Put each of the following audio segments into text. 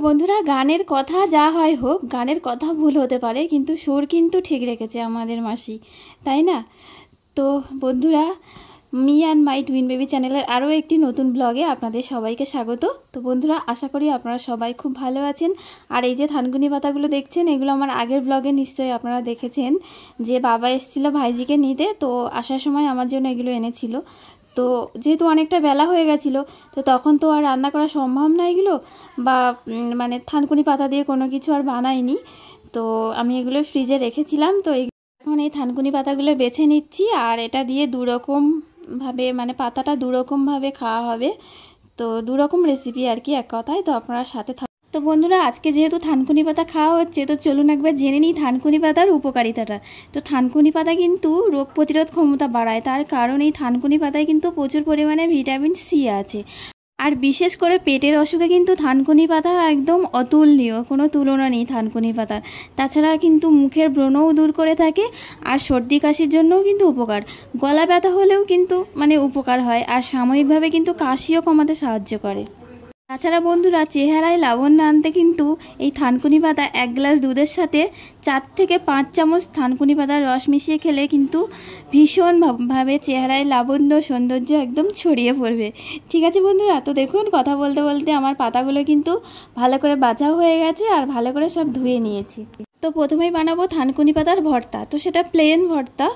বন্ধুরা গানের কথা যা হয় হোক, গানের কথা ভুল হতে পারে কিন্তু সুর কিন্তু ঠিক রেখেছে আমাদের মাসি, তাই না? তো বন্ধুরা, me and my twin baby চ্যানেলের আরও একটি নতুন ব্লগে আপনাদের সবাইকে স্বাগত। তো বন্ধুরা, আশা করি আপনারা সবাই খুব ভালো আছেন। আর এই যে থানকুনি পাতাগুলো দেখছেন, এগুলো আমার আগের ব্লগে নিশ্চয়ই আপনারা দেখেছেন যে বাবা এসেছিলো ভাইজিকে নিতে, তো আসার সময় আমার জন্য এগুলো এনেছিল। তো যেহেতু অনেকটা বেলা হয়ে গেছিলো, তো তখন তো আর রান্না করা সম্ভব না এগুলো, বা মানে থানকুনি পাতা দিয়ে কোনো কিছু আর বানাইনি। তো আমি এগুলো ফ্রিজে রেখেছিলাম। তো এখন এই থানকুনি পাতাগুলো বেছে নিচ্ছি, আর এটা দিয়ে দুরকমভাবে মানে পাতাটা দুরকমভাবে খাওয়া হবে। তো দুরকম রেসিপি আর কি, এক কথায়। তো আপনারা সাথে তো বন্ধুরা, আজকে যেহেতু থানকুনি পাতা খাওয়া হচ্ছে, তো চলুন একবার জেনে নিই থানকুনি পাতার উপকারিতাটা। তো থানকুনি পাতা কিন্তু রোগ প্রতিরোধ ক্ষমতা বাড়ায়, তার কারণ এই থানকুনি পাতায় কিন্তু প্রচুর পরিমাণে ভিটামিন সি আছে। আর বিশেষ করে পেটের অসুখে কিন্তু থানকুনি পাতা একদম অতুলনীয়, কোনো তুলনা নেই থানকুনি পাতার। তাছাড়া কিন্তু মুখের ব্রণও দূর করে থাকে, আর সর্দি কাশির জন্যও কিন্তু উপকার। গলা ব্যথা হলেও কিন্তু মানে উপকার হয়, আর সাময়িকভাবে কিন্তু কাশিও কমাতে সাহায্য করে। তাছাড়া বন্ধুরা, চেহারায় লাবণ্য আনতে কিন্তু এই থানকুনি পাতা 1 গ্লাস দুধের সাথে 4 থেকে 5 চামচ থানকুনি পাতার রস মিশিয়ে খেলে কিন্তু ভীষণভাবে চেহারায় লাবণ্য সৌন্দর্য একদম ছড়িয়ে পড়বে। ঠিক আছে বন্ধুরা, তো দেখুন কথা বলতে বলতে আমার পাতাগুলো কিন্তু ভালো করে বাছাও হয়ে গেছে, আর ভালো করে সব ধুয়ে নিয়েছি। তো প্রথমেই বানাবো থানকুনি পাতার ভর্তা। তো সেটা প্লেন ভর্তা,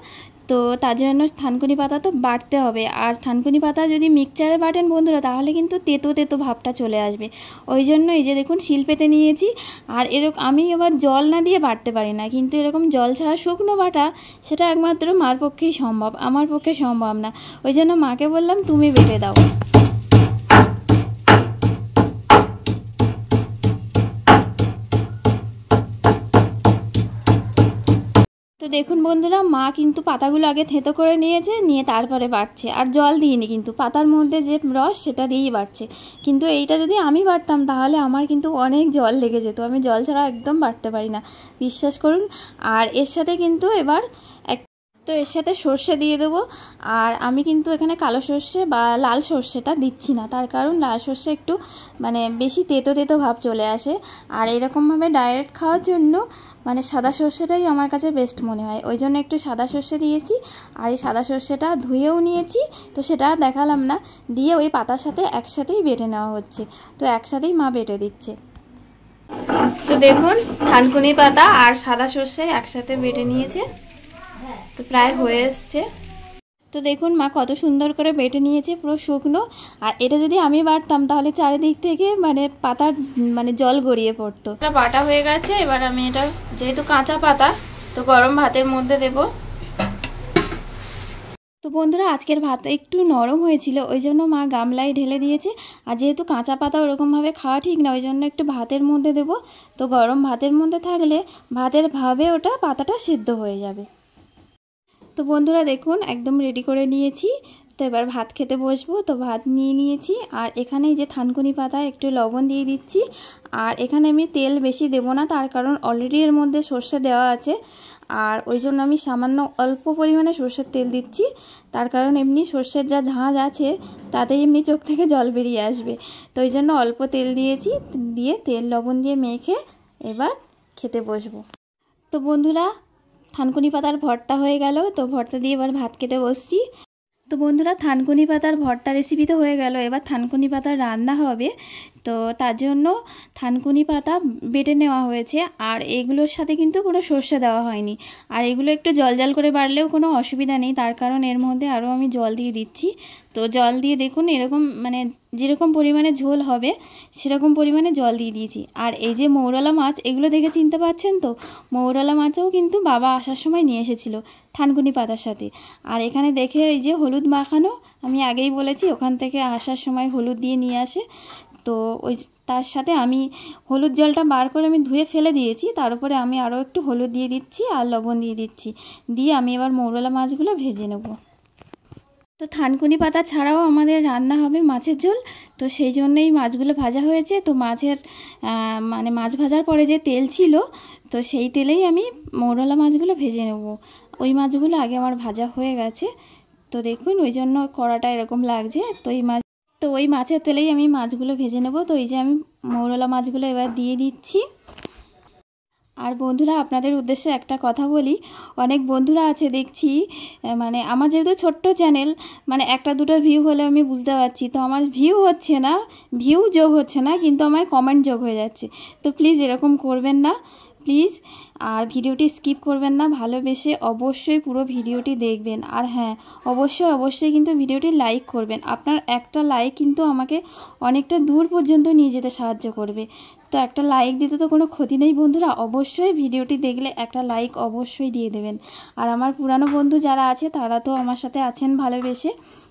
তো তার জন্য থানকুনি পাতা তো বাটতে হবে। আর থানকুনি পাতা যদি মিক্সচারে বাটেন বন্ধুরা, তাহলে কিন্তু তেতো তেতো ভাবটা চলে আসবে। ওই জন্য এই যে দেখুন শিল পেতে নিয়েছি। আর এরকম আমি আবার জল না দিয়ে বাটতে পারি না, কিন্তু এরকম জল ছাড়া শুকনো বাটা সেটা একমাত্র মার পক্ষেই সম্ভব, আমার পক্ষে সম্ভব না। ওই জন্য মাকে বললাম তুমি বেটে দাও। তো দেখুন বন্ধুরা, মা কিন্তু পাতাগুলো আগে থেঁতো করে নিয়েছে, নিয়ে তারপরে বাটছে। আর জল দিইনি, কিন্তু পাতার মধ্যে যে রস সেটা দিয়েই বাটছে। কিন্তু এইটা যদি আমি বাটতাম তাহলে আমার কিন্তু অনেক জল লেগে যেত, আমি জল ছাড়া একদম বাটতে পারি না, বিশ্বাস করুন। আর এর সাথে কিন্তু এবার এর সাথে সর্ষে দিয়ে দেবো। আর আমি কিন্তু এখানে কালো সর্ষে বা লাল সর্ষেটা দিচ্ছি না, তার কারণ লাল সর্ষে একটু মানে বেশি তেতো তেতো ভাব চলে আসে। আর এরকমভাবে ডাইরেক্ট খাওয়ার জন্য মানে সাদা সর্ষেটাই আমার কাছে বেস্ট মনে হয়, ওই জন্য একটু সাদা সর্ষে দিয়েছি। আর এই সাদা সর্ষেটা ধুয়েও নিয়েছি, তো সেটা দেখালাম না। দিয়ে ওই পাতার সাথে একসাথেই বেটে নেওয়া হচ্ছে, তো একসাথেই মা বেটে দিচ্ছে। তো দেখুন থানকুনি পাতা আর সাদা সর্ষে একসাথে বেটে নিয়েছে, তো প্রায় হয়ে এসছে। তো দেখুন মা কত সুন্দর করে বেটে নিয়েছে, পুরো শুকনো। আর এটা যদি আমি বাটতাম তাহলে চারিদিক থেকে মানে পাতার মানে জল গড়িয়ে পড়তো। এটা বাটা হয়ে গেছে, এবার আমি এটা যেহেতু কাঁচা পাতা, তো গরম ভাতের মধ্যে দেব। তো বন্ধুরা, আজকের ভাত একটু নরম হয়েছিল, ওই জন্য মা গামলায় ঢেলে দিয়েছে। আর যেহেতু কাঁচা পাতা ওরকমভাবে খাওয়া ঠিক না, ওই জন্য একটু ভাতের মধ্যে দেব। তো গরম ভাতের মধ্যে থাকলে ভাতের ভাবে ওটা পাতাটা সিদ্ধ হয়ে যাবে। তো বন্ধুরা দেখুন একদম রেডি করে নিয়েছি। তো এবার ভাত খেতে বসবো। তো ভাত নিয়ে নিয়েছি, আর এখানে যে থানকুনি পাতায় একটু লবণ দিয়ে দিচ্ছি। আর এখানে আমি তেল বেশি দেব না, তার কারণ অলরেডি এর মধ্যে সর্ষে দেওয়া আছে। আর ওই জন্য আমি সামান্য অল্প পরিমাণে সর্ষের তেল দিচ্ছি, তার কারণ এমনি সর্ষের যা ঝাঁঝ আছে তাতেই এমনি চোখ থেকে জল বেরিয়ে আসবে। তো ওই জন্য অল্প তেল দিয়েছি, দিয়ে তেল লবণ দিয়ে মেখে এবার খেতে বসবো। তো বন্ধুরা, থানকুনি পাতার ভর্তা হয়ে গেল, তো ভর্তা দিয়ে এবার ভাত খেতে বসছি। তো বন্ধুরা, থানকুনি পাতার ভর্তা রেসিপি তো হয়ে গেল, এবার থানকুনি পাতার রান্না হবে। তো তার জন্য থানকুনি পাতা বেটে নেওয়া হয়েছে, আর এগুলোর সাথে কিন্তু কোনো সর্ষে দেওয়া হয়নি। আর এগুলো একটু জল জল করে বাড়লেও কোনো অসুবিধা নেই, তার কারণ এর মধ্যে আরও আমি জল দিয়ে দিচ্ছি। তো জল দিয়ে দেখুন এরকম মানে যেরকম পরিমাণে ঝোল হবে সেরকম পরিমাণে জল দিয়ে দিয়েছি। আর এই যে মৌরলা মাছ, এগুলো দেখে চিনতে পারছেন তো, মৌরলা মাছও কিন্তু বাবা আসার সময় নিয়ে এসেছিল থানকুনি পাতার সাথে। আর এখানে দেখে এই যে হলুদ মাখানো, আমি আগেই বলেছি ওখান থেকে আসার সময় হলুদ দিয়ে নিয়ে আসে। তো ওই তার সাথে আমি হলুদ জলটা বার করে আমি ধুয়ে ফেলে দিয়েছি, তার উপরে আমি আরও একটু হলুদ দিয়ে দিচ্ছি আর লবণ দিয়ে দিচ্ছি। দিয়ে আমি এবার মৌরলা মাছগুলো ভেজে নেব। তো থানকুনি পাতা ছাড়াও আমাদের রান্না হবে মাছের ঝোল, তো সেই জন্যই মাছগুলো ভাজা হয়েছে। তো মাছের মানে মাছ ভাজার পরে যে তেল ছিল, তো সেই তেলেই আমি মৌরলা মাছগুলো ভেজে নেব। ওই মাছগুলো আগে আমার ভাজা হয়ে গেছে, তো দেখুন ওই জন্য কড়াটা এরকম লাগছে। তো এই মাছ তো ওই মাছের তেলেই আমি মাছগুলো ভেজে নেব। তো এই যে আমি মৌরলা মাছগুলো এবার দিয়ে দিচ্ছি। আর বন্ধুরা, আপনাদের উদ্দেশ্যে একটা কথা বলি, অনেক বন্ধুরা আছে দেখছি, মানে আমার যেহেতু ছোট্ট চ্যানেল, মানে একটা দুটো ভিউ হলে আমি বুঝতে পারছি, তো আমার ভিউ হচ্ছে না, ভিউ যোগ হচ্ছে না, কিন্তু আমার কমেন্ট যোগ হয়ে যাচ্ছে। তো প্লিজ এরকম করবেন না, প্লিজ। আর ভিডিওটি স্কিপ করবেন না, ভালোবেসে অবশ্যই পুরো ভিডিওটি দেখবেন। আর হ্যাঁ, অবশ্যই কিন্তু ভিডিওটি লাইক করবেন। আপনার একটা লাইক কিন্তু আমাকে অনেকটা দূর পর্যন্ত নিয়ে যেতে সাহায্য করবে। তো একটা লাইক দিতে তো কোনো ক্ষতি নেই বন্ধুরা, অবশ্যই ভিডিওটি দেখলে একটা লাইক অবশ্যই দিয়ে দেবেন। আর আমার পুরানো বন্ধু যারা আছে তারা তো আমার সাথে আছেন ভালোবেসে,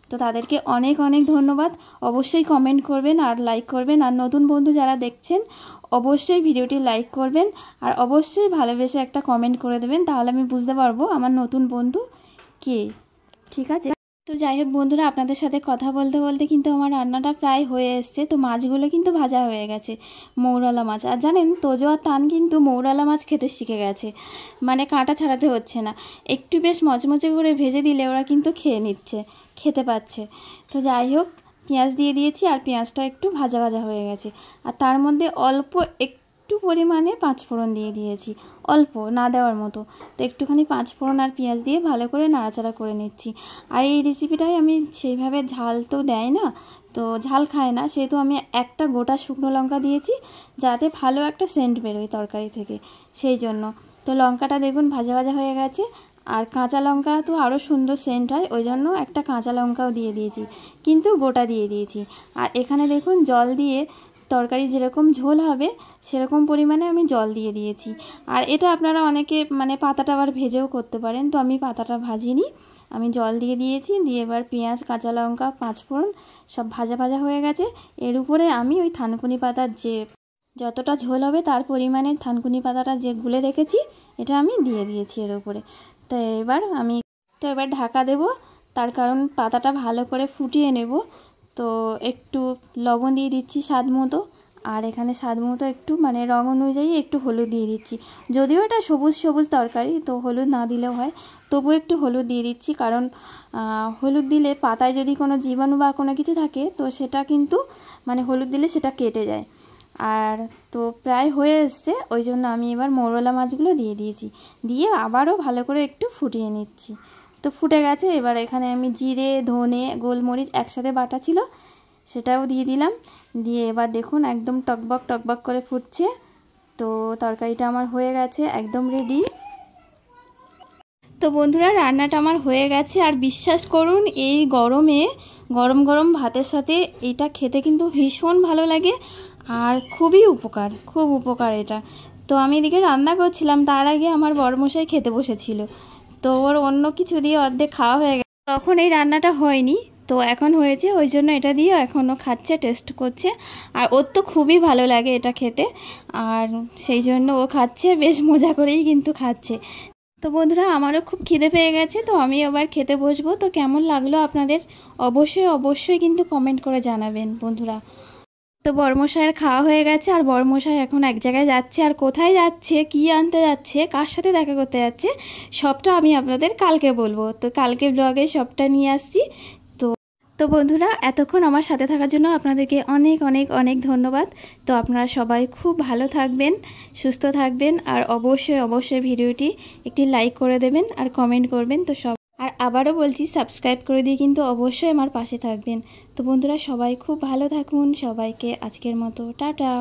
তো তাদেরকে অনেক অনেক ধন্যবাদ। অবশ্যই কমেন্ট করবেন আর লাইক করবেন। আর নতুন বন্ধু যারা দেখছেন অবশ্যই ভিডিওটি লাইক করবেন আর অবশ্যই ভালোবেসে একটা কমেন্ট করে দেবেন, তাহলে আমি বুঝতে পারবো আমার নতুন বন্ধু কে। ঠিক আছে? তো যাই হোক বন্ধুরা, আপনাদের সাথে কথা বলতে বলতে কিন্তু আমার রান্নাটা প্রায় হয়ে এসছে। তো মাছগুলো কিন্তু ভাজা হয়ে গেছে, মৌরলা মাছ। আর জানেন, তোজো আর তান কিন্তু মৌরলা মাছ খেতে শিখে গেছে, মানে কাঁটা ছাড়াতে হচ্ছে না, একটু বেশ মচমচে করে ভেজে দিলে ওরা কিন্তু খেয়ে নিচ্ছে, খেতে পাচ্ছে। তো যাই হোক, পেঁয়াজ দিয়ে দিয়েছি আর পেঁয়াজটা একটু ভাজা ভাজা হয়ে গেছে। আর তার মধ্যে অল্প একটু পরিমাণে পাঁচফোড়ন দিয়ে দিয়েছি, অল্প, না দেওয়ার মতো। তো একটুখানি পাঁচফোড়ন আর পেঁয়াজ দিয়ে ভালো করে নাড়াচাড়া করে নিচ্ছি। আর এই রেসিপিটাই আমি সেইভাবে ঝাল তো দেয় না, তো ঝাল খায় না, সেহেতু আমি একটা গোটা শুকনো লঙ্কা দিয়েছি যাতে ভালো একটা সেন্ট বেরোয় তরকারি থেকে, সেই জন্য। তো লঙ্কাটা দেখুন ভাজা ভাজা হয়ে গেছে। আর কাঁচা লঙ্কা তো আরও সুন্দর সেন্ট হয়, ওই জন্য একটা কাঁচা লঙ্কাও দিয়ে দিয়েছি, কিন্তু গোটা দিয়ে দিয়েছি। আর এখানে দেখুন জল দিয়ে, তরকারি যেরকম ঝোল হবে সেরকম পরিমাণে আমি জল দিয়ে দিয়েছি। আর এটা আপনারা অনেকে মানে পাতাটা আবার ভেজেও করতে পারেন, তো আমি পাতাটা ভাজিনি, আমি জল দিয়ে দিয়েছি। দিয়ে এবার পেঁয়াজ, কাঁচা লঙ্কা, পাঁচফোড়ন সব ভাজা ভাজা হয়ে গেছে। এর উপরে আমি ওই থানকুনি পাতার যে যতটা ঝোল হবে তার পরিমাণে থানকুনি পাতাটা যে গুলে রেখেছি এটা আমি দিয়ে দিয়েছি এর উপরে। তো এবার ঢাকা দেব, তার কারণ পাতাটা ভালো করে ফুটিয়ে নেব। তো একটু লবণ দিয়ে দিচ্ছি স্বাদ মতো, আর এখানে স্বাদ মতো একটু মানে রং অনুযায়ী একটু হলুদ দিয়ে দিচ্ছি। যদিও এটা সবুজ সবুজ তরকারি, তো হলুদ না দিলেও হয়, তবুও একটু হলুদ দিয়ে দিচ্ছি, কারণ হলুদ দিলে পাতায় যদি কোনো জীবাণু বা কোনো কিছু থাকে তো সেটা কিন্তু মানে হলুদ দিলে সেটা কেটে যায়। আর তো প্রায় হয়ে এসছে, ওই জন্য আমি এবার মৌরলা মাছগুলো দিয়ে দিয়েছি, দিয়ে আবারও ভালো করে একটু ফুটিয়ে নিচ্ছি। তো ফুটে গেছে। এবার এখানে আমি জিরে, ধনে, গোলমরিচ একসাথে বাটা ছিল সেটাও দিয়ে দিলাম। দিয়ে এবার দেখুন একদম টকবক টকবক করে ফুটছে। তো তরকারিটা আমার হয়ে গেছে, একদম রেডি। তো বন্ধুরা, রান্নাটা আমার হয়ে গেছে। আর বিশ্বাস করুন, এই গরমে গরম গরম ভাতের সাথে এটা খেতে কিন্তু ভীষণ ভালো লাগে আর খুবই উপকার, খুব উপকার এটা। তো আমি এদিকে রান্না করছিলাম, তার আগে আমার বড়মশাই খেতে বসেছিল, তো ওর অন্য কিছু দিয়ে অর্ধেক খাওয়া হয়ে গেছে, তখন এই রান্নাটা হয়নি, তো এখন হয়েছে, ওই জন্য এটা দিয়ে এখনও খাচ্ছে, টেস্ট করছে। আর ওর তো খুবই ভালো লাগে এটা খেতে, আর সেই জন্য ও খাচ্ছে, বেশ মজা করেই কিন্তু খাচ্ছে। তো বন্ধুরা, আমারও খুব খিদে পেয়ে গেছে, তো আমি আবার খেতে বসবো। তো কেমন লাগলো আপনাদের অবশ্যই কিন্তু কমেন্ট করে জানাবেন বন্ধুরা। তো বড়মশাইয়ের খাওয়া হয়ে গেছে, আর বড়মশাই এখন এক জায়গায় যাচ্ছে, আর কোথায় যাচ্ছে, কি আনতে যাচ্ছে, কার সাথে দেখা করতে যাচ্ছে, সবটা আমি আপনাদের কালকে বলবো। তো কালকে ব্লগে সবটা নিয়ে আসছি। তো বন্ধুরা, এতক্ষণ আমার সাথে থাকার জন্য আপনাদেরকে অনেক অনেক অনেক ধন্যবাদ। তো আপনারা সবাই খুব ভালো থাকবেন, সুস্থ থাকবেন, আর অবশ্যই ভিডিওটি একটি লাইক করে দেবেন আর কমেন্ট করবেন। তো আর আবারও বলছি, সাবস্ক্রাইব করে দিয়ে কিন্তু অবশ্যই আমার পাশে থাকবেন। তো বন্ধুরা, সবাই খুব ভালো থাকুন, সবাইকে আজকের মতো টাটা।